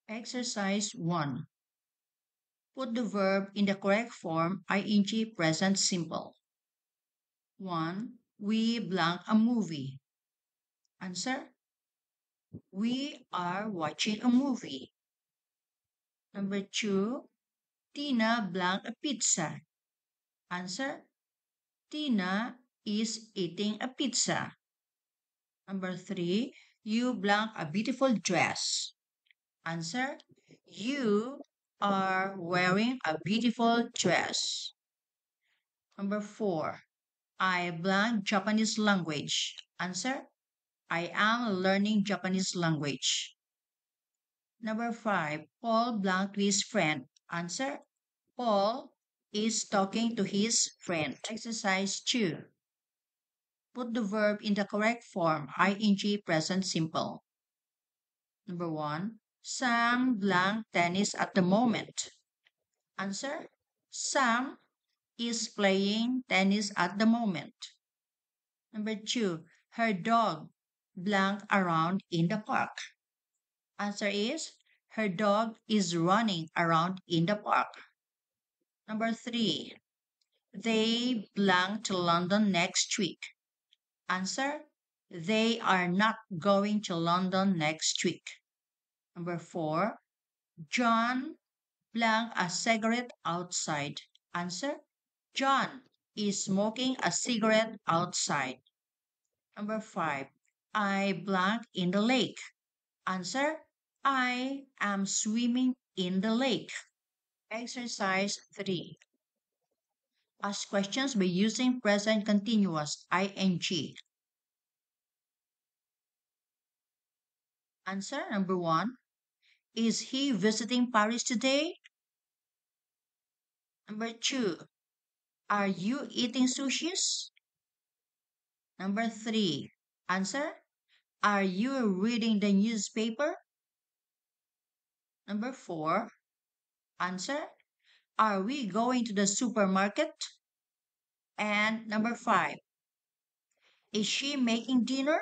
Exercise 1. Put the verb in the correct form ing present simple. 1. We blank a movie. Answer. We are watching a movie. Number 2. Tina blank a pizza. Answer. Tina is eating a pizza. Number 3. You blank a beautiful dress. Answer. You are wearing a beautiful dress. Number 4. I blank Japanese language. Answer. I am learning Japanese language. Number 5. Paul blank to his friend. Answer. Paul is talking to his friend. Exercise 2. Put the verb in the correct form ing present simple. Number 1. Sam blank tennis at the moment. Answer. Sam is playing tennis at the moment. Number 2. Her dog blank around in the park. Answer is her dog is running around in the park. Number 3. They blank to London next week. Answer. They are not going to London next week. Number 4. John blank a cigarette outside. Answer. John is smoking a cigarette outside. Number 5. I blank in the lake. Answer. I am swimming in the lake. Exercise 3. Ask questions by using present continuous ing. Answer number 1. Is he visiting Paris today? Number 2. Are you eating sushis? Number 3. Answer. Are you reading the newspaper? Number 4. Answer. Are we going to the supermarket? And number 5. Is she making dinner?